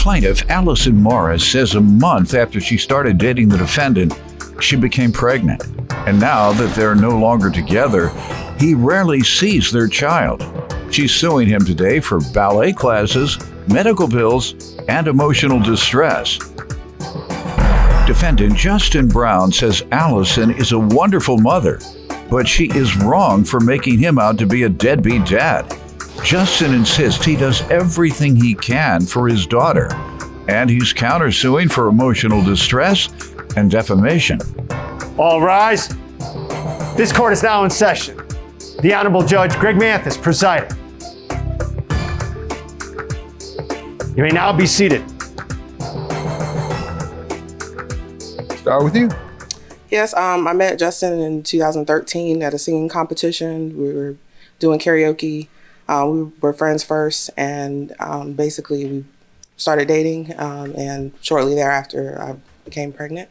plaintiff, Allison Morris, says a month after she started dating the defendant, she became pregnant. And now that they're no longer together, he rarely sees their child. She's suing him today for ballet classes, medical bills, and emotional distress. Defendant Justin Brown says Allison is a wonderful mother, but she is wrong for making him out to be a deadbeat dad. Justin insists he does everything he can for his daughter, and he's countersuing for emotional distress and defamation. All rise. This court is now in session. The Honorable Judge Greg Mathis presiding. You may now be seated. Start with you. Yes, I met Justin in 2013 at a singing competition. We were doing karaoke. We were friends first, and basically we started dating, and shortly thereafter I became pregnant.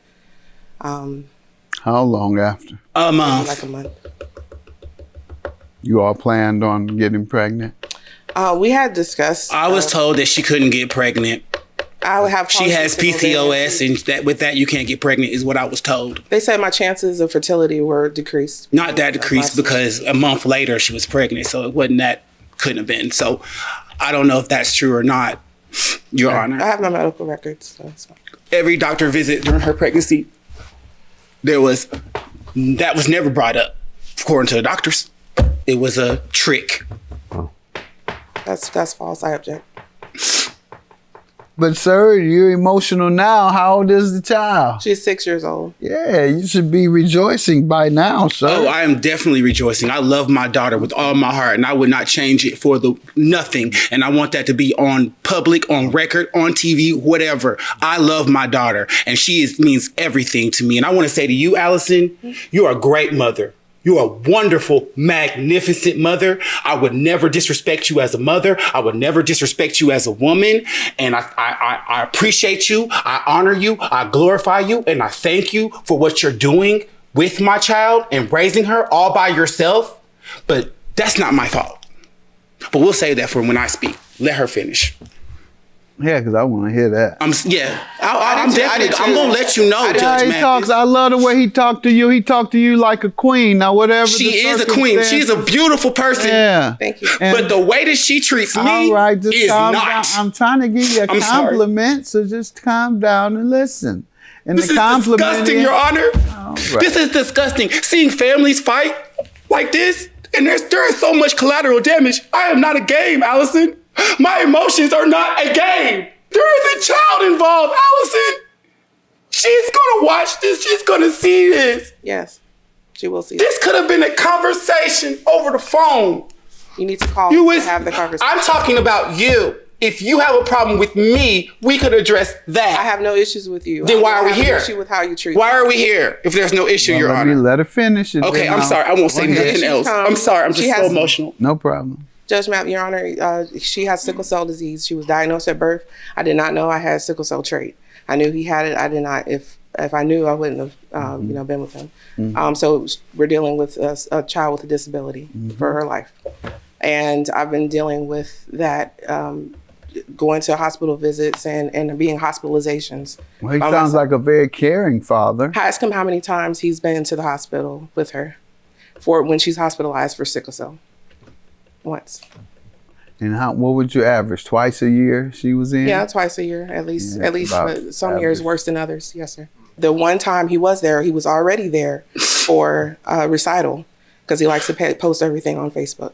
How long after? A month. Like a month. You all planned on getting pregnant? We had discussed. I was told that she couldn't get pregnant. I would have. She has PCOS, and that with that you can't get pregnant, is what I was told. They said my chances of fertility were decreased. Not that decreased, because a month later she was pregnant, so it wasn't that. Couldn't have been. So I don't know if that's true or not, Your Honor. I have my medical records. So it's fine. Every doctor visit during her pregnancy, that was never brought up, according to the doctors. It was a trick. That's false. I object. But sir, you're emotional now. How old is the child? She's 6 years old. Yeah, you should be rejoicing by now, sir. Oh, I am definitely rejoicing. I love my daughter with all my heart, and I would not change it for nothing. And I want that to be on public, on record, on TV, whatever. I love my daughter, and she means everything to me. And I want to say to you, Allison, you're a great mother. You're a wonderful, magnificent mother. I would never disrespect you as a mother. I would never disrespect you as a woman. And I appreciate you. I honor you. I glorify you. And I thank you for what you're doing with my child and raising her all by yourself. But that's not my fault. But we'll save that for when I speak. Let her finish. Yeah, because I want to hear that. I'm going to let you know, Judge Mathis. I love the way he talked to you. He talked to you like a queen. Now, whatever. She is a queen. She's a beautiful person. Yeah. Thank you. But the way that she treats me is calm not. down. I'm trying to give you a compliment, so just calm down and listen. And this is disgusting, Your Honor. Right. This is disgusting. Seeing families fight like this, and there is so much collateral damage. I am not a game, Allison. My emotions are not a game. There is a child involved, Allison. She's gonna watch this. She's gonna see this. Yes, she will see this. Could have been a conversation over the phone. You need to call to have the conversation. I'm talking about you. If you have a problem with me, we could address that. I have no issues with you. Then why are we here? An issue with how you treat Why are we here if there's no issue, Your Honor? Let her finish. Okay, I'm sorry. I won't say nothing else. I'm sorry. I'm just so emotional. No problem. Judge Matt, Your Honor, she has sickle cell disease. She was diagnosed at birth. I did not know I had sickle cell trait. I knew he had it. I did not. If I knew, I wouldn't have been with him. Mm-hmm. So we're dealing with a child with a disability for her life, and I've been dealing with that, going to hospital visits and being hospitalizations. Well, he sounds like a very caring father. Ask him how many times he's been to the hospital with her for when she's hospitalized for sickle cell. Once. And what would you average? Twice a year she was in? Yeah, twice a year at least. Yeah, at least, but some average. Years worse than others. Yes, sir. The one time he was there, he was already there for recital because he likes to post everything on Facebook.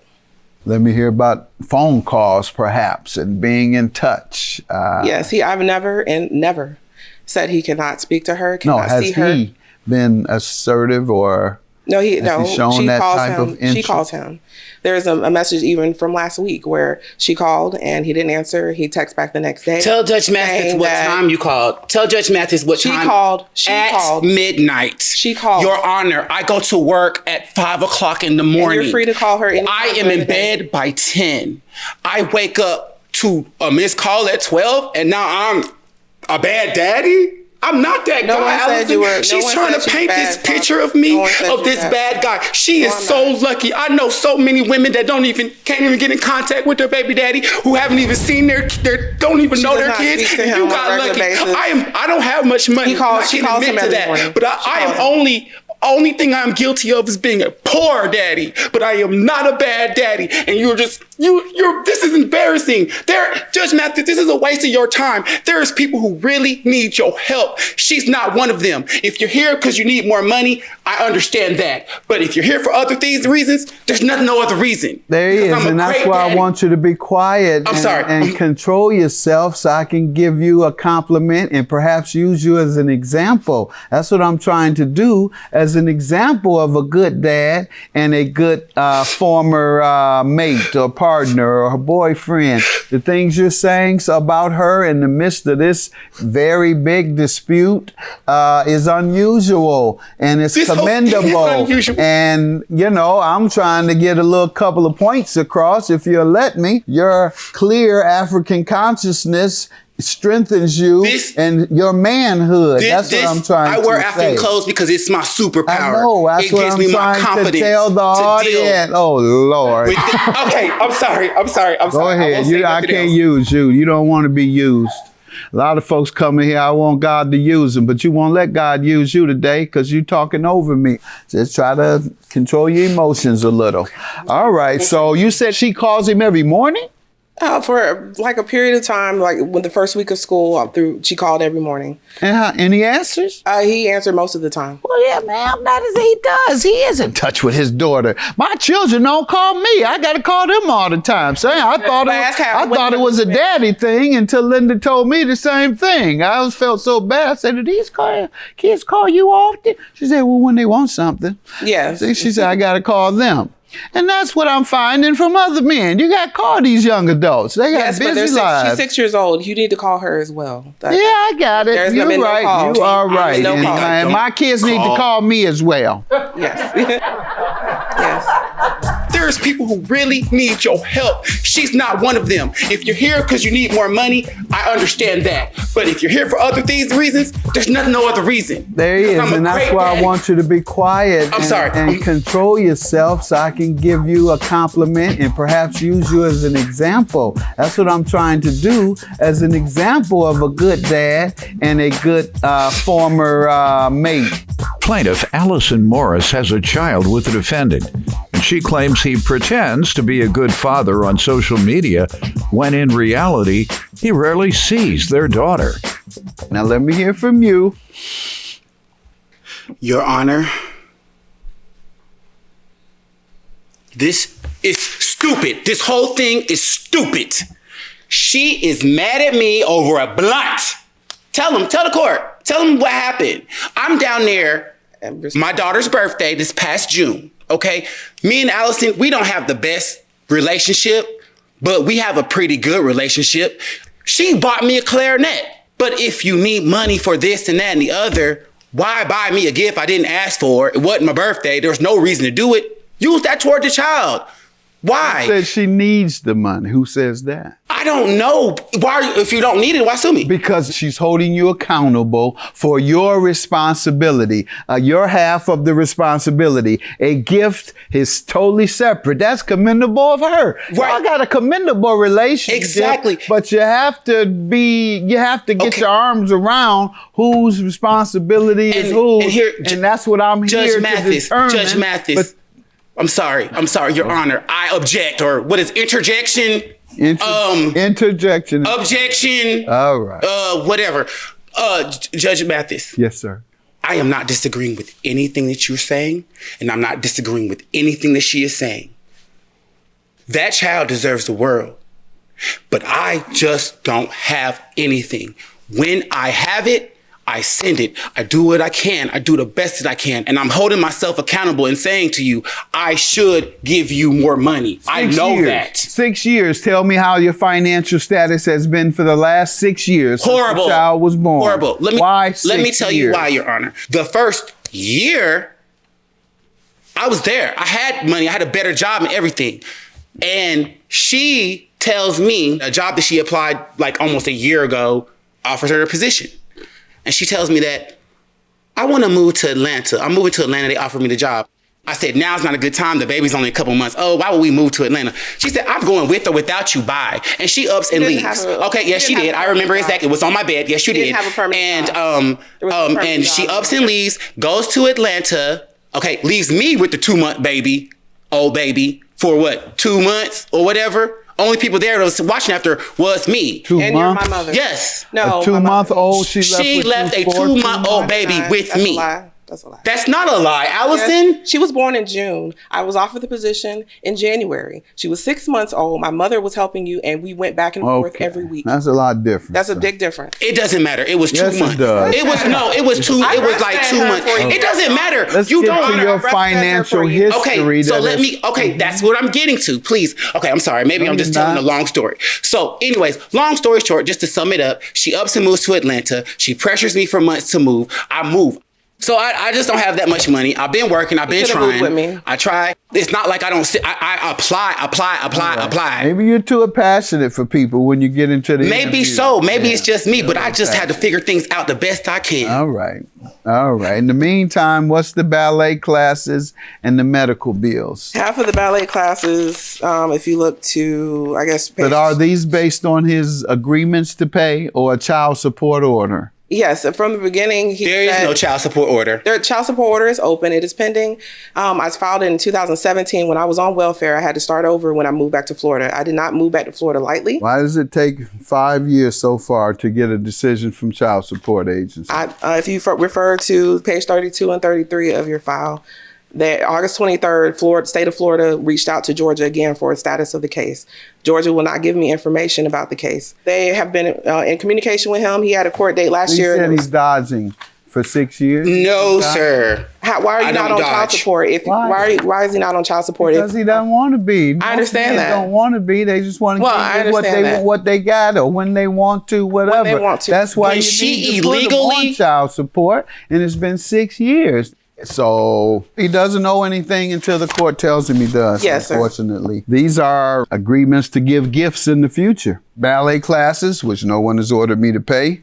Let me hear about phone calls, perhaps, and being in touch. Yes, I've never said he cannot speak to her. Has he been assertive or? No, she calls him. There's a message even from last week where she called and he didn't answer. He texts back the next day. Tell Judge Mathis what time you called. Tell Judge Mathis what time. She called. Midnight. She called. Your Honor, I go to work at 5 o'clock in the morning. And you're free to call her anytime. I am in bed by 10. I wake up to a missed call at 12 and now I'm a bad daddy? I'm not that No guy, one said Allison. you were- no She's one trying said to you paint bad, this Bob. picture of me, No one said of you this bad guy. She is No, I'm so not. lucky. I know so many women that can't even get in contact with their baby daddy, who haven't even seen their don't even She know does their not kids. speak to And him you on a got regular lucky. basis. I don't have much money. She calls I can't him admit to every that. morning. But She I am calls him. only thing I'm guilty of is being a poor daddy, but I am not a bad daddy. And you're this is embarrassing. Judge Mathis, this is a waste of your time. There's people who really need your help. She's not one of them. If you're here because you need more money, I understand that. But if you're here for other reasons, there's no other reason. There he Because is, I'm a and that's great why daddy. I want you to be quiet and control yourself so I can give you a compliment and perhaps use you as an example. That's what I'm trying to do, as an example of a good dad and a good former mate or partner or boyfriend. The things you're saying about her in the midst of this very big dispute is unusual, and it's This whole thing is commendable. unusual. And, I'm trying to get a little couple of points across, if you'll let me. Your clear African consciousness strengthens you and your manhood. That's what I'm trying to say. I wear African clothes because it's my superpower. I know. That's it what gives I'm me my trying confidence to tell the audience. Oh, Lord. Okay, I'm sorry. Go ahead. I can't use you. You don't want to be used. A lot of folks come in here, I want God to use them, but you won't let God use you today because you're talking over me. Just try to control your emotions a little. All right. So you said she calls him every morning? For like a period of time, like when the first week of school, she called every morning. And he answers? He answered most of the time. Well, yeah, ma'am, that is he does. He is in touch with his daughter. My children don't call me. I got to call them all the time. So I thought it was a daddy thing until Linda told me the same thing. I felt so bad. I said, do these kids call you often? She said, well, when they want something. Yes. She said, I got to call them. And that's what I'm finding from other men. You got to call these young adults. They got busy lives. She's 6 years old. You need to call her as well. I got it. You're right. You are right. And my kids need to call me as well. Yes. Yes. There's people who really need your help. She's not one of them. If you're here because you need more money, I understand that. But if you're here for other reasons, there's no other reason. There he is, and that's why I want you to be quiet and control yourself so I can give you a compliment and perhaps use you as an example. That's what I'm trying to do, as an example of a good dad and a good former mate. Plaintiff Allison Morris has a child with the defendant, and she claims he pretends to be a good father on social media when in reality, he rarely sees their daughter. Now let me hear from you. Your Honor, this is stupid. This whole thing is stupid. She is mad at me over a blunt. Tell the court. Tell them what happened. I'm down there, my daughter's birthday this past June, okay? Me and Allison, we don't have the best relationship, but we have a pretty good relationship. She bought me a clarinet. But if you need money for this and that and the other, why buy me a gift I didn't ask for? It wasn't my birthday. There was no reason to do it. Use that toward the child. Why? Who says she needs the money? Who says that? I don't know. Why? If you don't need it, why sue me? Because she's holding you accountable for your responsibility, your half of the responsibility. A gift is totally separate. That's commendable of her. Right. I got a commendable relationship. Exactly. But you have to get your arms around whose responsibility is whose. And that's what I'm here to determine. Judge Mathis. I'm sorry, Your Honor. I object, or what is interjection? Interjection. Objection. All right. Whatever. Judge Mathis. Yes, sir. I am not disagreeing with anything that you're saying, and I'm not disagreeing with anything that she is saying. That child deserves the world, but I just don't have anything. When I have it, I send it. I do what I can. I do the best that I can. And I'm holding myself accountable and saying to you, I should give you more money. I know that. 6 years. Tell me how your financial status has been for the last 6 years. Horrible. Since the child was born. Horrible. Let me tell you why, Your Honor. The first year, I was there. I had money. I had a better job and everything. And she tells me a job that she applied like almost a year ago offers her a position. And she tells me that I want to move to Atlanta. I'm moving to Atlanta. They offered me the job. I said, now's not a good time. The baby's only a couple months. Oh, why would we move to Atlanta? She said, I'm going with or without you. Bye. And she ups and leaves. Okay, yes, she did. I remember exactly. It was on my bed. Yes, you did. Have a permanent and she ups and leaves, goes to Atlanta. Okay, leaves me with the 2-month baby, old baby, for what, 2 months or whatever. Only people there that was watching after was me. 2 months? And you're my mother. Yes. No. A 2-month-old. She left a 2-month-old baby with me. A lie. That's a lie. That's not a lie, Allison. Yes. She was born in June. I was offered the position in January. She was 6 months old. My mother was helping you, and we went back and forth every week. That's a lot different. That's a big difference. It doesn't matter. It was 2 months. It does. It was like 2 months. It doesn't matter. Let's You get don't to your financial history. Okay, so that's what I'm getting to, please. Okay, I'm sorry. Maybe I'm just telling a long story. So anyways, long story short, just to sum it up, she ups and moves to Atlanta. She pressures me for months to move. I move. So I just don't have that much money. I've been working. I've been trying. With me. I try. It's not like I don't sit. I apply. Maybe you're too passionate for people when you get into the Maybe interview. so. Maybe it's just me, but I just had to figure things out the best I can. All right. In the meantime, what's the ballet classes and the medical bills? Half of the ballet classes, if you look to, I guess. But are these based on his agreements to pay or a child support order? Yes, from the beginning, there is no child support order. Their child support order is open. It is pending. I filed it in 2017 when I was on welfare. I had to start over when I moved back to Florida. I did not move back to Florida lightly. Why does it take 5 years so far to get a decision from child support agency? If you refer to page 32 and 33 of your file, that August 23rd, state of Florida reached out to Georgia again for a status of the case. Georgia will not give me information about the case. They have been in communication with him. He had a court date last year. He said he's dodging for 6 years? No, sir. Why are you not on child support? Why is he not on child support? Because he doesn't want to be. I understand that. They don't want to be. They just want to get what they got or when they want to, whatever. When they want to. That's why when you need to put him on child support, and it's been 6 years. So he doesn't know anything until the court tells him he does, yes, unfortunately. Sir. These are agreements to give gifts in the future. Ballet classes, which no one has ordered me to pay.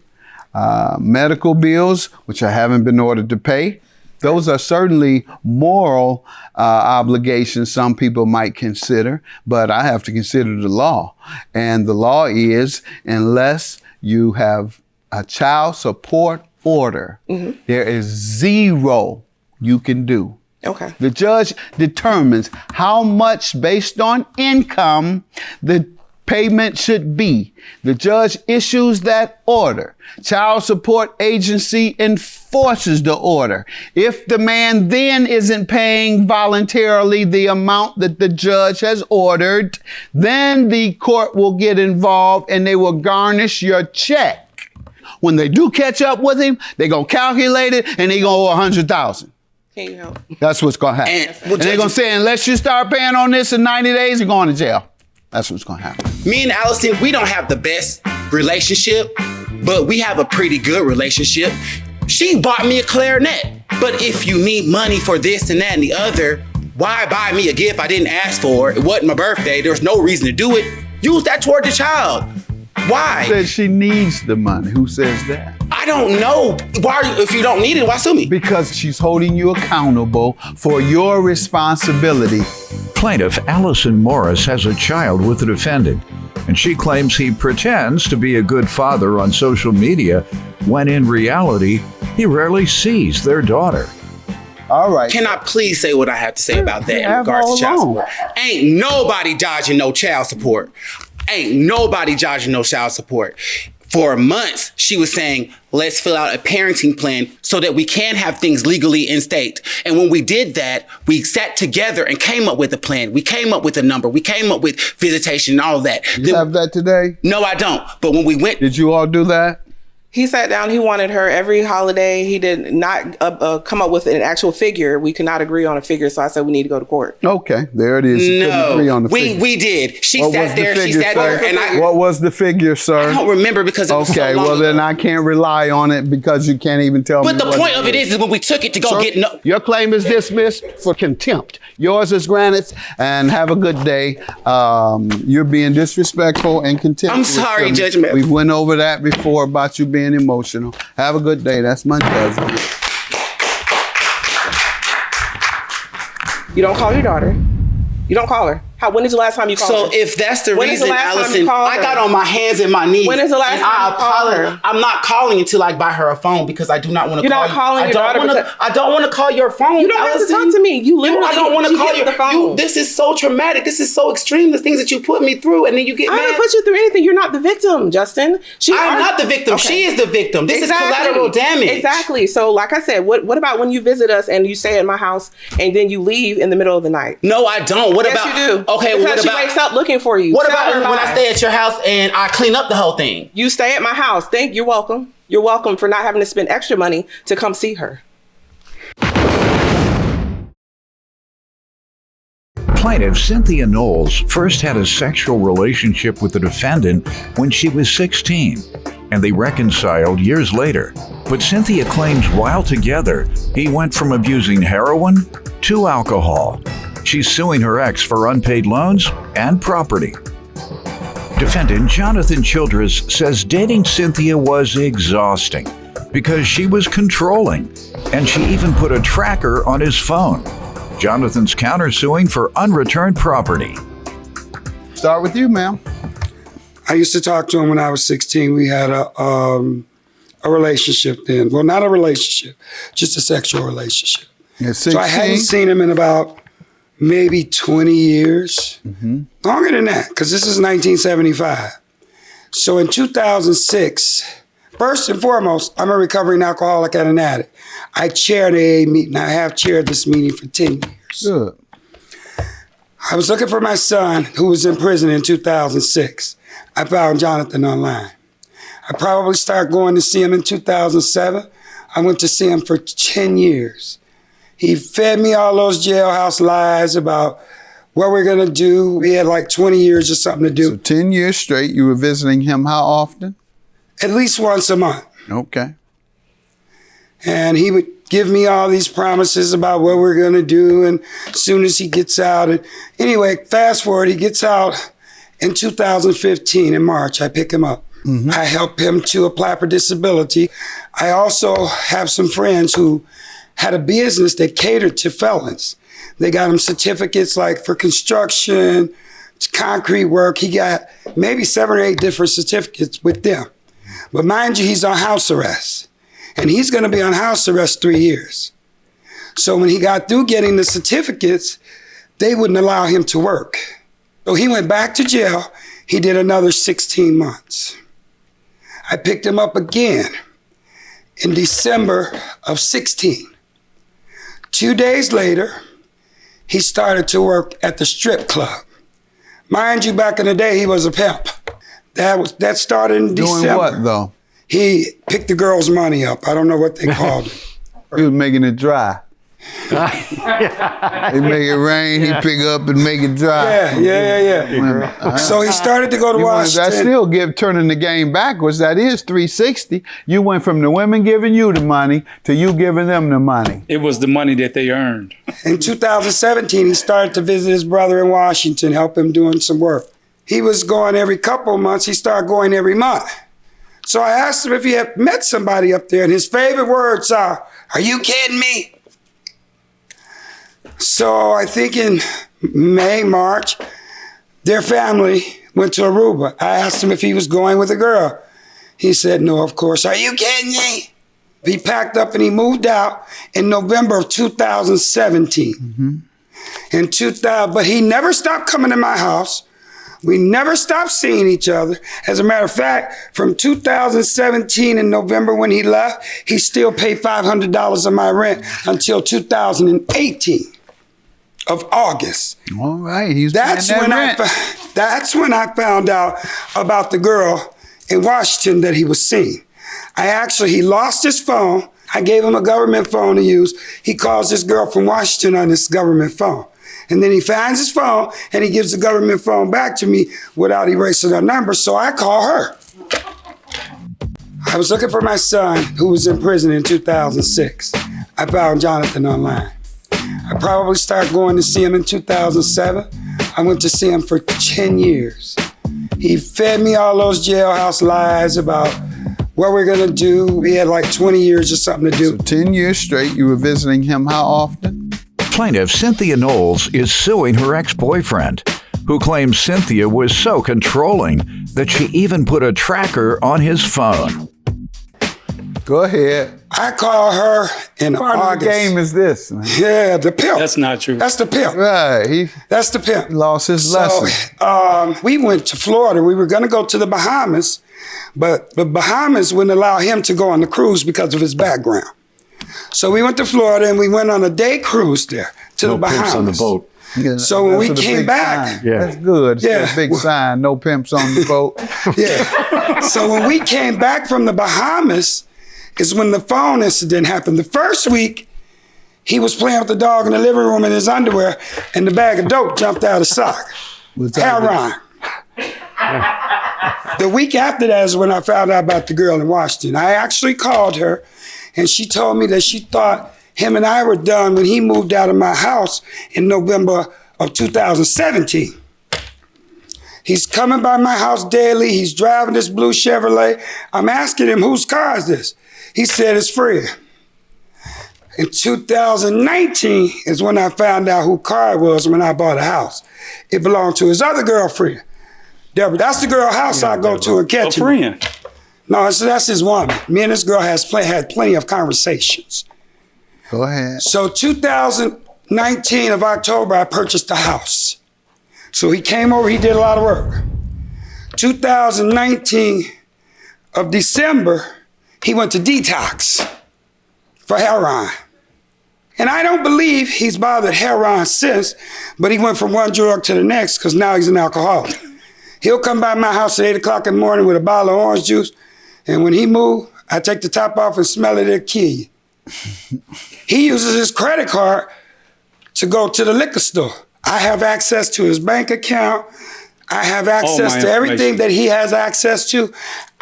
Medical bills, which I haven't been ordered to pay. Those are certainly moral obligations some people might consider, but I have to consider the law. And the law is, unless you have a child support order, there is zero you can do. Okay. The judge determines how much based on income the payment should be. The judge issues that order. Child support agency enforces the order. If the man then isn't paying voluntarily the amount that the judge has ordered, then the court will get involved and they will garnish your check. When they do catch up with him, they're going to calculate it and they're going to owe $100,000. Can you help? That's what's going to happen. And they're going to say, unless you start paying on this in 90 days, you're going to jail. That's what's going to happen. Me and Allison, we don't have the best relationship, but we have a pretty good relationship. She bought me a clarinet. But if you need money for this and that and the other, why buy me a gift I didn't ask for? It wasn't my birthday. There's no reason to do it. Use that toward the child. Why? Who says she needs the money? Who says that? I don't know. Why? If you don't need it, why sue me? Because she's holding you accountable for your responsibility. Plaintiff Allison Morris has a child with the defendant, and she claims he pretends to be a good father on social media when in reality, he rarely sees their daughter. All right. Can I please say what I have to say about that in regards to child support? Ain't nobody dodging no child support. Ain't nobody dodging no child support. For months, she was saying, let's fill out a parenting plan so that we can have things legally in state. And when we did that, we sat together and came up with a plan. We came up with a number. We came up with visitation and all of that. You have that today? No, I don't. But when we went... Did you all do that? He sat down. He wanted her every holiday. He did not come up with an actual figure. We could not agree on a figure. So I said, we need to go to court. Okay, there it is. You couldn't agree on the figure. We did. She What sat was the there. figure, She sat sir? there. And What was the figure, sir? I don't remember because it was so Okay, long well then ago. I can't rely on it because you can't even tell me. But the point of it is when we took it to go Sir, get no... Your claim is dismissed for contempt. Yours is granted, and have a good day. You're being disrespectful and contemptuous. I'm sorry, to me. Judge Mathis. We went over that before about you being being emotional. Have a good day. That's my cousin. You don't call your daughter. You don't call her. When is the last time you called her? So if that's the When is the reason, last time Allison, you called I her? got on my hands and my knees. When is the last and time I you called her? I'm not calling until I buy her a phone because I do not want to You're call not calling your daughter because- I don't want to call your phone. You don't have to talk to me. You literally. I don't want to she call gets you. the phone. This is so traumatic. This is so extreme. The things that you put me through, and then you get I mad. haven't put you through anything. You're not the victim, Justin. I'm not the victim. Okay. She is the victim. This Exactly. is collateral damage. Exactly. So, like I said, what about when you visit us and you stay at my house and then you leave in the middle of the night? No, I don't. What Yes, about you do. Okay, because what she about wakes up looking for you. What Tell about her when I bye. stay at your house and I clean up the whole thing? You stay at my house. You're welcome. You're welcome for not having to spend extra money to come see her. Plaintiff Cynthia Nolles first had a sexual relationship with the defendant when she was 16, and they reconciled years later. But Cynthia claims while together, he went from abusing heroin to alcohol. She's suing her ex for unpaid loans and property. Defendant Jonathan Childress says dating Cynthia was exhausting because she was controlling, and she even put a tracker on his phone. Jonathan's countersuing for unreturned property. Start with you, ma'am. I used to talk to him when I was 16. We had a relationship then. Well, not a relationship, just a sexual relationship. You're 16? So I hadn't seen him in about maybe 20 years. Longer than that, because this is 1975. So in 2006, first and foremost, I'm a recovering alcoholic and an addict. I chaired a AA meeting. I have chaired this meeting for 10 years. Good. I was looking for my son who was in prison in 2006. I found Jonathan online. I probably started going to see him in 2007. I went to see him for 10 years. He fed me all those jailhouse lies about what we're gonna do. We had like 20 years or something to do. So 10 years straight, you were visiting him how often? At least once a month. Okay. And he would give me all these promises about what we're gonna do, and as soon as he gets out. And anyway, fast forward, he gets out in 2015 in March. I pick him up. I help him to apply for disability. I also have some friends who had a business that catered to felons. They got him certificates like for construction, concrete work. He got maybe 7 or 8 different certificates with them. But mind you, he's on house arrest. And he's gonna be on house arrest 3 years. So when he got through getting the certificates, they wouldn't allow him to work. So he went back to jail. He did another 16 months. I picked him up again in December of 16. 2 days later, he started to work at the strip club. Mind you, back in the day, he was a pimp. That started in December. Doing what, though? He picked the girl's money up. I don't know what they called it. He was making it dry. He make it rain, he pick up and make it dry. Yeah. So he started to go to Washington. That still turning the game backwards. That is 360. You went from the women giving you the money to you giving them the money. It was the money that they earned. In 2017, he started to visit his brother in Washington, help him doing some work. He was going every couple of months. He started going every month. So I asked him if he had met somebody up there, and his favorite words are you kidding me? So I think in May, March, their family went to Aruba. I asked him if he was going with a girl. He said, no, of course. Are you kidding me? He packed up and he moved out in November of 2017. But he never stopped coming to my house. We never stopped seeing each other. As a matter of fact, from 2017 in November when he left, he still paid $500 of my rent until 2018 of August. All right, he's That's when I found out about the girl in Washington that he was seeing. He lost his phone. I gave him a government phone to use. He calls this girl from Washington on this government phone. And then he finds his phone and he gives the government phone back to me without erasing her number, so I call her. I was looking for my son who was in prison in 2006. I found Jonathan online. I probably started going to see him in 2007. I went to see him for 10 years. He fed me all those jailhouse lies about what we're gonna do. We had like 20 years or something to do. So 10 years straight, you were visiting him how often? Plaintiff Cynthia Nolles is suing her ex-boyfriend, who claims Cynthia was so controlling that she even put a tracker on his phone. Go ahead. I call her in Part August. of the game is this, man. Yeah, the pimp. That's not true. That's the pimp. Right, he That's the pimp. lost his So lesson. we went to Florida. We were going to go to the Bahamas, but the Bahamas wouldn't allow him to go on the cruise because of his background. So we went to Florida and we went on a day cruise there to the Bahamas. Pimps on the boat. Yeah, So when we that's a came big back- sign. That's good. It's Yeah. a big sign. No pimps on the boat. Yeah. So when we came back from the Bahamas is when the phone incident happened. The first week, he was playing with the dog in the living room in his underwear and the bag of dope jumped out of his sock. Was that Heroin. The week after that is when I found out about the girl in Washington. I actually called her and she told me that she thought him and I were done when he moved out of my house in November of 2017. He's coming by my house daily. He's driving this blue Chevrolet. I'm asking him, whose car is this? He said it's Fred. In 2019 is when I found out who car it was when I bought a house. It belonged to his other girlfriend, Deborah. That's the girl house I go to and A catch him. friend. No, so that's his woman. Me and this girl had plenty of conversations. Go ahead. So 2019 of October, I purchased a house. So he came over, he did a lot of work. 2019 of December, he went to detox for heroin. And I don't believe he's bothered heroin since, but he went from one drug to the next because now he's an alcoholic. He'll come by my house at 8 o'clock in the morning with a bottle of orange juice, and when he move, I take the top off and smell it, it'll kill you. He uses his credit card to go to the liquor store. I have access to his bank account. I have access to everything that he has access to.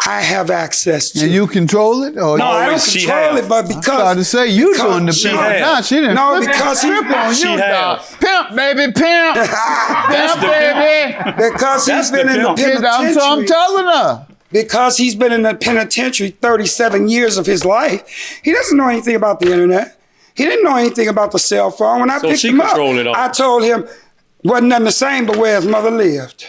I have access to. And you control it? Or No, I don't she control have. it, but because... I started to say you because doing the she pimp. have. Nah, she didn't. No, because trip on She you, have. dog. Pimp, baby, pimp. Pimp, the baby. Because That's he's been the in the pimp. I'm penitentiary. telling her. Because he's been in the penitentiary 37 years of his life, he doesn't know anything about the internet. He didn't know anything about the cell phone. When I So picked she him up, controlled it all. I told him wasn't nothing the same but where his mother lived.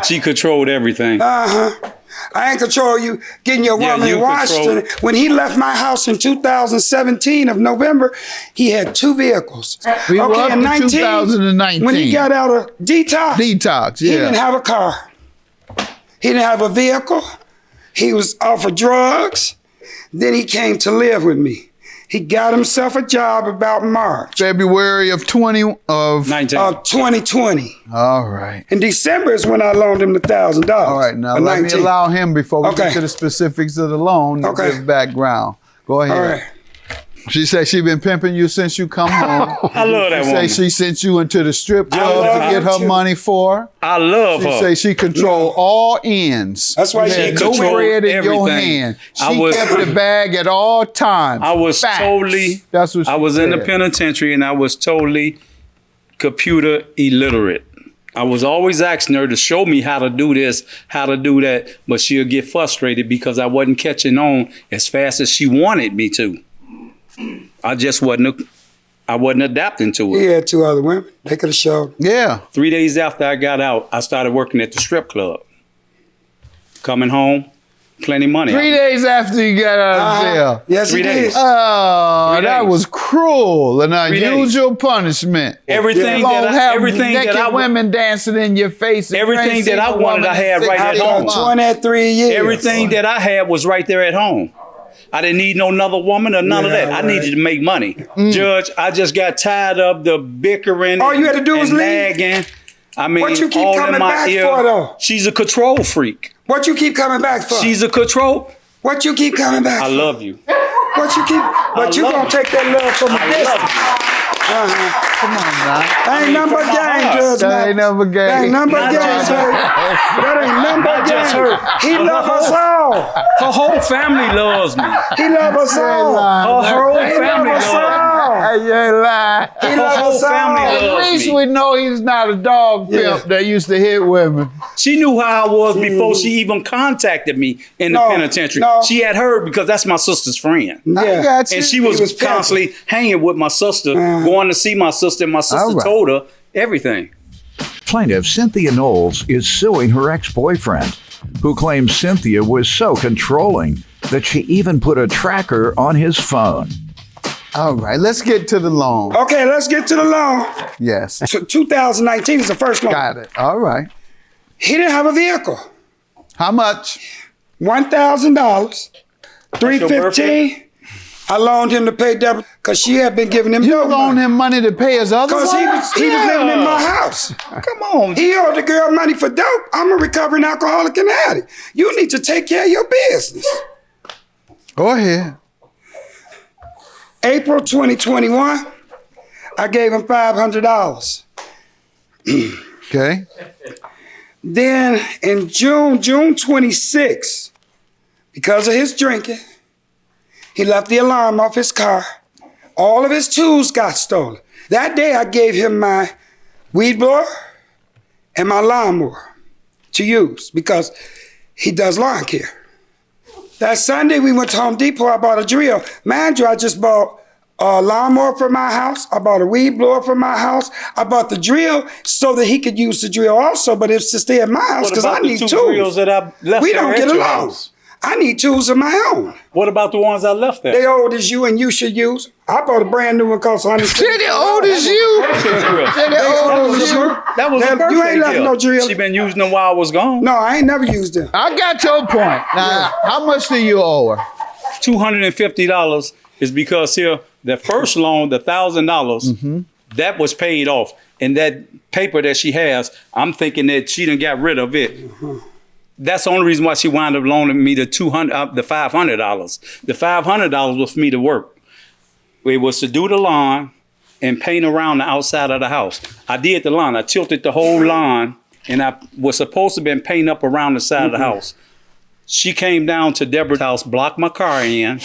She controlled everything. I ain't control you getting your Yeah, woman you in Washington. control- When he left my house in 2017 of November, he had 2 vehicles. We were up in to 2019. when he got out of Detox, he yeah. didn't have a car. He didn't have a vehicle. He was off of drugs. Then he came to live with me. He got himself a job about March February of 19. of 2020. All right. In December is when I loaned him the $1,000. All right, now let me allow him before we Okay. get to the specifics of the loan to Okay. give background. Go ahead. All right. She said she been pimping you since you come home. I love that She say woman. she sent you into the strip club love to get her her too. money for. I love She her. say she control all ends. That's why you she had no controlled bread in your everything. hand. I She was- kept the bag at all times. I was Facts. totally. That's what she I was in the said. penitentiary and I was totally computer illiterate. I was always asking her to show me how to do this, how to do that, but she'll get frustrated because I wasn't catching on as fast as she wanted me to. I just wasn't adapting to He it. had 2 other women. They could have showed. Yeah. 3 days after I got out, I started working at the strip club. Coming home, plenty of money. 3 days after you got out of jail. Yes, 3 he days. did. Oh, 3 that days. was cruel. An 3 days. unusual punishment. Everything You gonna that have everything naked that I women dancing in your face. and Everything you ain't that I seen a wanted, woman I had in right 6 at days. home. 23 years. Everything that I had was right there at home. I didn't need no another woman or none of Yeah, that. I right. needed to make money. Judge, I just got tired of the bickering. All you had to do and was leave. nagging. I mean, What you keep all coming in my back ear. for, though? She's a control freak. What you keep coming back for? She's a control. What you keep coming back I for? love you. What you keep? But you love gonna you. take that love from a I distance. love you. Come on now. That ain't number game, Judge. That ain't number game. That ain't number game, Judge. That ain't number just her. game. He love us all. Her whole family loves me. He love us all. Her whole He family love us loves me. all. Hey, you ain't lying. He Her love whole us all. family At loves least me. we know he's not a dog pimp that used to hit women. She knew how I was before she even contacted me in the No, penitentiary. no. She had heard because that's my sister's friend. I Yeah. got you. And she was, was pimping. constantly hanging with my sister, going to see my sister, and my sister All right. told her everything. Plaintiff Cynthia Nolles is suing her ex-boyfriend, who claims Cynthia was so controlling that she even put a tracker on his phone. All right, let's get to the loan. Okay, let's get to the loan. Yes. 2019 is the first loan. Got it. All right. He didn't have a vehicle. How much? $1,000. your $315. I loaned him to pay Deborah because she had been giving him You dope loaned money. him money to pay his other Because he one? was living in my house. Come on. He owed the girl money for dope. I'm a recovering alcoholic and addict. You need to take care of your business. Go ahead. April 2021, I gave him $500. Okay. Then in June 26, because of his drinking, he left the alarm off his car. All of his tools got stolen. That day I gave him my weed blower and my lawnmower to use because he does lawn care. That Sunday we went to Home Depot, I bought a drill. Mind you, I just bought a lawnmower for my house. I bought a weed blower for my house. I bought the drill so that he could use the drill also, but it's to stay at my house What because I about the need two tools. drills that I left We there don't at get your along. house? I need tools of my own. What about the ones I left there? They old as you and you should use. I bought a brand new one cost $100. Shit, they old as you. That was a That- you ain't birthday left gift. no drill. She been using them while I was gone. No, I ain't never used them. I got your point. Now, how much do you owe her? $250 is because here, the first loan, the $1,000, that was paid off. And that paper that she has, I'm thinking that she done got rid of it. That's the only reason why she wound up loaning me the $500. The $500 was for me to work. It was to do the lawn and paint around the outside of the house. I did the lawn. I tilted the whole lawn, and I was supposed to have been painting up around the side of the house. She came down to Deborah's house, blocked my car in.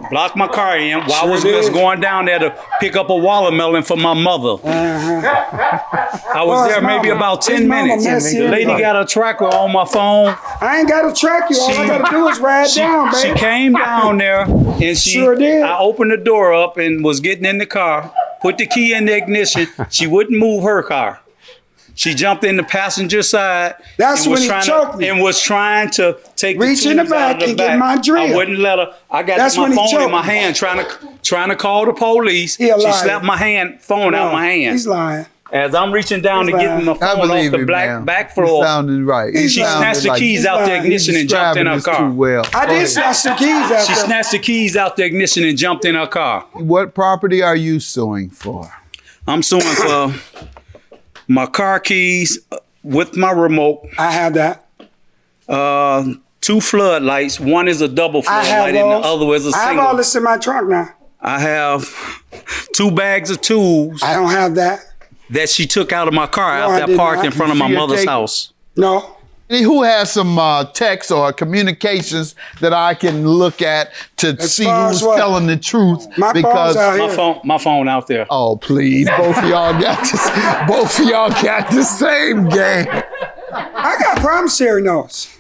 Blocked my car in while I was just going down there to pick up a watermelon for my mother. I was there maybe about 10 minutes. The lady got a tracker on my phone. I ain't got to track you. All I got to do is ride down, baby. She came down there and Sure did. I opened the door up and was getting in the car, put the key in the ignition. She wouldn't move her car. She jumped in the passenger side. That's and was when he trying choked me. And was trying to take Reach the in the tools out back of the and get back. my drill. I wouldn't let her. I got That's my when he phone in choked my me. hand, trying to call the police. He a She liar. slapped my phone out my hand. He's lying. As I'm reaching down He's to get lying. my I phone off believe the you, man. back You floor. sounded right. And You she sounded snatched the like keys he's out the lying. ignition and jumped in her describing this too car. well. I did snatch some keys out She there. snatched the keys out the ignition and jumped in her car. What property are you suing for? I'm suing for my car keys with my remote, I have that. 2 floodlights. One is a double I have floodlight and the those. other is a I have single. all this in my trunk now. I have 2 bags of tools I don't have that. that she took out of my car No, I after I did parked not. in front of my See your mother's tape? house. No. Who has some texts or communications that I can look at to As see far as who's what? telling the truth? My phone's out here. My phone out there. Oh, please, both of y'all got this. Both of y'all got the same game. I got promissory notes.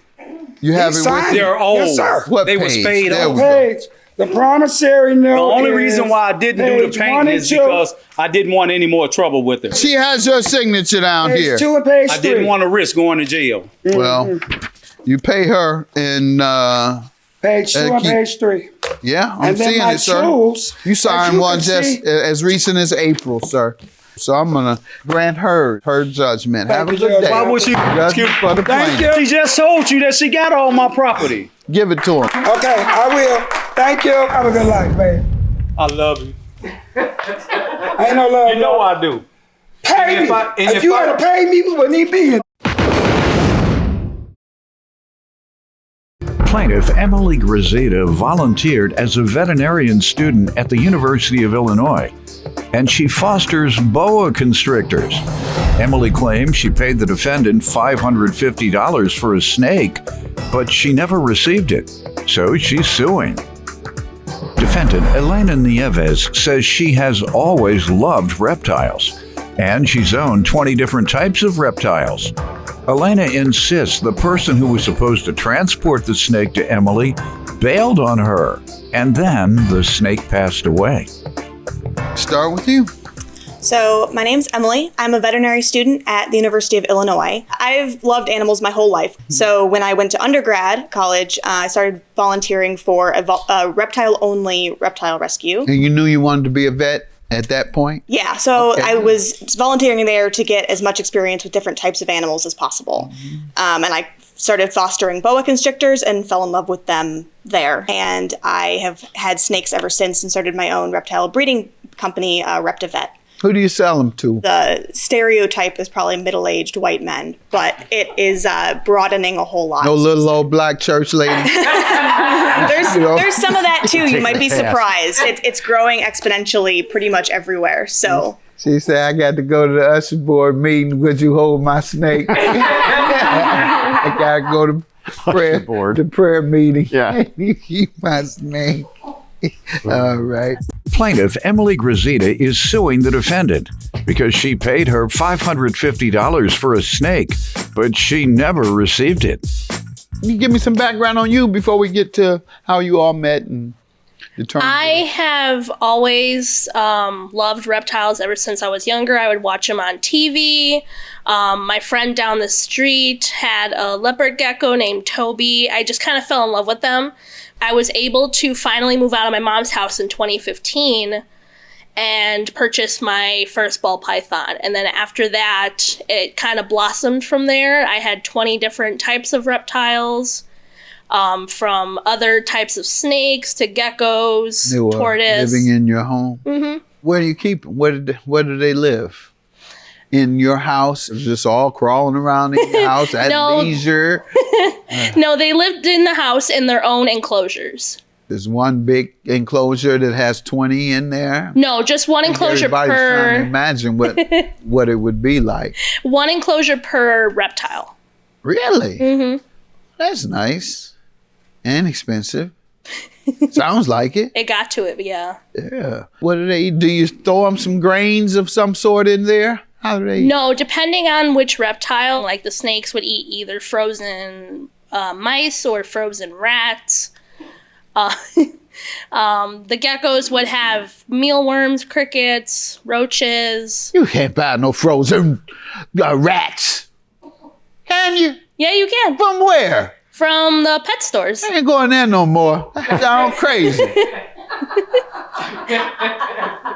You have He it signed with it. They're old. Yes, sir. What They was page? paid There off. we go. Page. The promissory note. The only is reason why I didn't do the page 1 painting and is 2. because I didn't want any more trouble with her. She has your signature down Page here. 2 and page 3. I didn't want to risk going to jail. Well, you pay her in, Page 2 and keep- page 3. yeah, I'm And then seeing my it, sir. tools, You as signed you one can just see- as recent as April, sir. So I'm going to grant her judgment. Thank Have a you, good Judge. day. Why would she- Judgment for the Thank plaintiff. you. She just told you that she got all my property. Give it to him. Okay, I will. Thank you. Have a good life, babe. I love you. Ain't no love. You know I do. Pay And me. if I- and If if you I- had to pay me, we wouldn't even be here. Plaintiff Emily Graita volunteered as a veterinarian student at the University of Illinois, and she fosters boa constrictors. Emily claims she paid the defendant $550 for a snake, but she never received it, so she's suing. Defendant Elena Neves says she has always loved reptiles, and she's owned 20 different types of reptiles. Elena insists the person who was supposed to transport the snake to Emily bailed on her, and then the snake passed away. Start with you. So my name's Emily. I'm a veterinary student at the University of Illinois. I've loved animals my whole life. So when I went to undergrad college, I started volunteering for a reptile-only reptile rescue. And you knew you wanted to be a vet at that point? Yeah, so I was volunteering there to get as much experience with different types of animals as possible. And I started fostering boa constrictors and fell in love with them there. And I have had snakes ever since and started my own reptile breeding company, Reptivet. Who do you sell them to? The stereotype is probably middle-aged white men, but it is broadening a whole lot. No little old black church lady. There's some of that too. You might be surprised. It's growing exponentially pretty much everywhere. So she said, I got to go to the usher board meeting. Would you hold my snake? I got to go to prayer meeting. Yeah. Keep my snake. All right. Plaintiff Emily Graita is suing the defendant because she paid her $550 for a snake, but she never received it. Can you give me some background on you before we get to how you all met and determined? I have always loved reptiles ever since I was younger. I would watch them on TV. My friend down the street had a leopard gecko named Toby. I just kind of fell in love with them. I was able to finally move out of my mom's house in 2015 and purchase my first ball python. And then after that, it kind of blossomed from there. I had 20 different types of reptiles, from other types of snakes to geckos, they were tortoise. Living in your home? Mm-hmm. Where do you keep them? Where do they live? In your house? Just all crawling around in your house at leisure? No, they lived in the house in their own enclosures. There's one big enclosure that has 20 in there? No, just one enclosure Everybody's per... trying to imagine what it would be like. One enclosure per reptile. Really? Mm-hmm. That's nice. And expensive. Sounds like it. It got to it, yeah. Yeah. What do they eat? Do you throw them some grains of some sort in there? How do they eat? No, depending on which reptile, like the snakes would eat either frozen mice or frozen rats. The geckos would have mealworms, crickets, roaches. You can't buy no frozen rats. Can you? Yeah, you can. From where? From the pet stores. I ain't going there no more. That sounds crazy.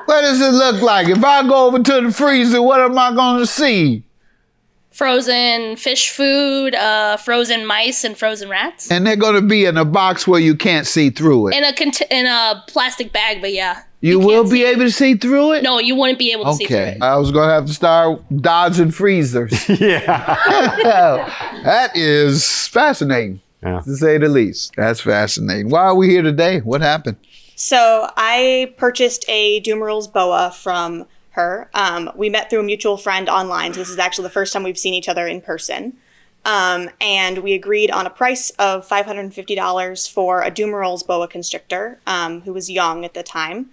What does it look like? If I go over to the freezer, what am I going to see? Frozen fish food, frozen mice, and frozen rats. And they're going to be in a box where you can't see through it. In a plastic bag, but yeah. You will be able to see through it? No, you wouldn't be able to see through it. Okay. I was going to have to start dodging freezers. Yeah. That is fascinating, to say the least. That's fascinating. Why are we here today? What happened? So I purchased a Dumeral's boa from her. We met through a mutual friend online. So this is actually the first time we've seen each other in person. And we agreed on a price of $550 for a Dumeral's boa constrictor, who was young at the time.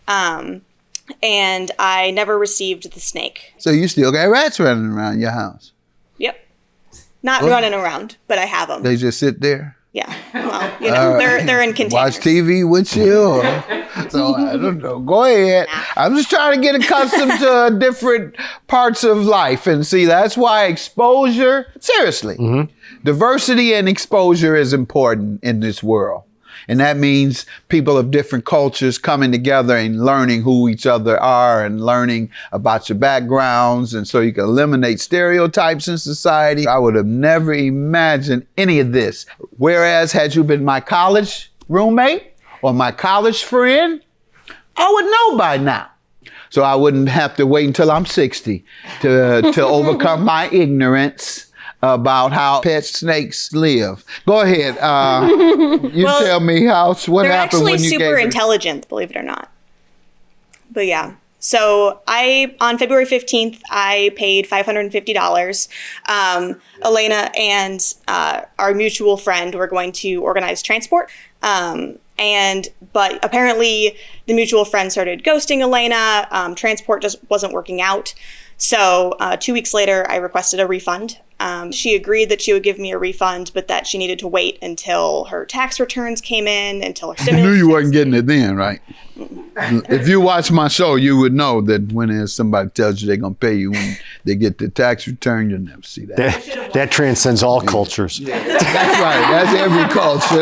And I never received the snake. So you still got rats running around your house? Yep. Not running around, but I have them. They just sit there? Yeah. Well, you know, they're in containers. Watch TV with you? Or, so I don't know. Go ahead. I'm just trying to get accustomed to different parts of life. And see, that's why exposure, seriously, diversity and exposure is important in this world. And that means people of different cultures coming together and learning who each other are and learning about your backgrounds. And so you can eliminate stereotypes in society. I would have never imagined any of this. Whereas had you been my college roommate or my college friend, I would know by now. So I wouldn't have to wait until I'm 60 to overcome my ignorance about how pet snakes live. Go ahead. You tell me what happened when you gave it. They're actually super intelligent, believe it or not. But yeah. So on February 15th, I paid $550. Elena and our mutual friend were going to organize transport. But apparently the mutual friend started ghosting Elena. Transport just wasn't working out. So 2 weeks later, I requested a refund. She agreed that she would give me a refund, but that she needed to wait until her tax returns came in, until her stimulus. You knew you wasn't getting it then, right? If you watch my show, you would know that when somebody tells you they're going to pay you when they get the tax return, you'll never see that. That transcends all cultures. That's right. That's every culture.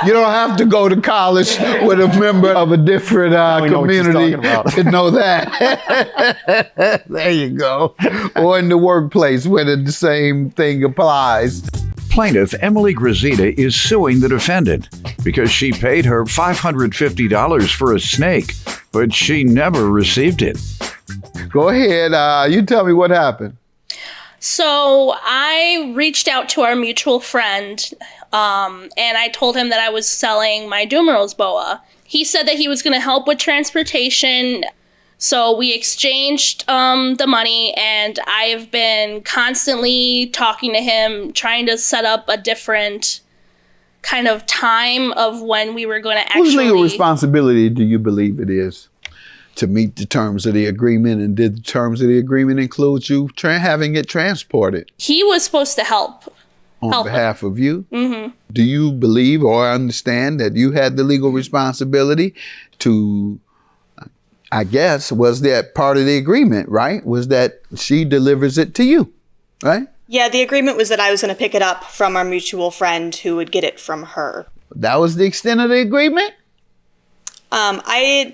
You don't have to go to college with a member of a different community to know that. There you go. Or in the workplace where the same thing applies. Plaintiff Emily Graita is suing the defendant because she paid her $550 for a snake, but she never received it. Go ahead. You tell me what happened. So I reached out to our mutual friend, and I told him that I was selling my Dumerals boa. He said that he was going to help with transportation. So we exchanged the money, and I've been constantly talking to him, trying to set up a different kind of time of when we were going to actually... Whose legal responsibility do you believe it is to meet the terms of the agreement? And did the terms of the agreement include you having it transported? He was supposed to help. On behalf of you? Mm-hmm. Do you believe or understand that you had the legal responsibility to... I guess, was that part of the agreement, right? Was that she delivers it to you, right? Yeah, the agreement was that I was going to pick it up from our mutual friend who would get it from her. That was the extent of the agreement? By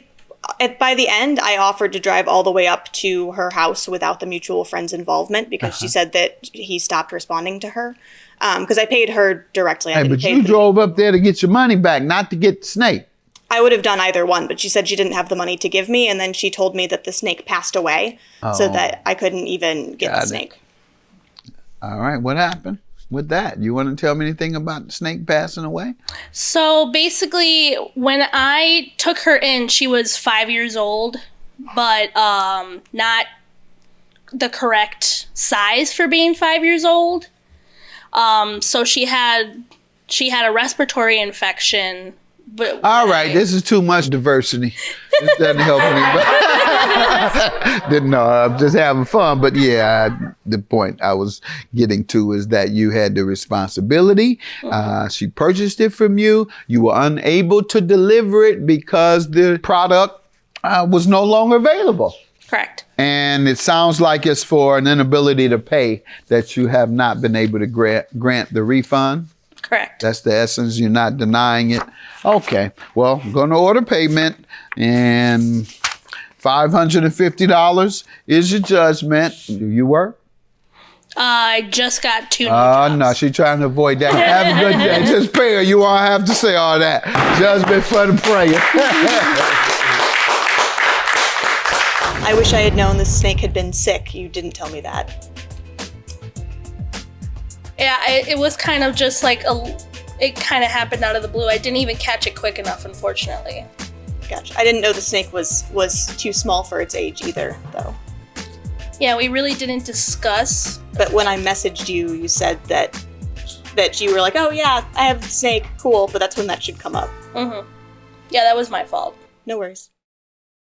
the end, I offered to drive all the way up to her house without the mutual friend's involvement because she said that he stopped responding to her. Because I paid her directly. But you drove up there to get your money back, not to get the snake. I would have done either one, but she said she didn't have the money to give me, and then she told me that the snake passed away, so that I couldn't even get the snake. All right, what happened with that? You want to tell me anything about the snake passing away? So basically, when I took her in, she was 5 years old, but not the correct size for being 5 years old. So she had a respiratory infection. But all right, this is too much diversity. This doesn't help anybody. No, I'm just having fun. But yeah, the point I was getting to is that you had the responsibility. She purchased it from you. You were unable to deliver it because the product was no longer available. Correct. And it sounds like it's for an inability to pay that you have not been able to grant the refund. Correct. That's the essence. You're not denying it. Okay. Well, I'm going to order payment, and $550 is your judgment. You were? I just got 2 new jobs. No, she's trying to avoid that. Have a good day. Just pay her. You won't have to say all that. Judgment for the prayer. I wish I had known this snake had been sick. You didn't tell me that. Yeah, it was kind of just like it kind of happened out of the blue. I didn't even catch it quick enough, unfortunately. Gotcha. I didn't know the snake was too small for its age either, though. Yeah, we really didn't discuss. But when I messaged you, you said that you were like, oh yeah, I have the snake, cool, but that's when that should come up. Mm-hmm. Yeah, that was my fault. No worries.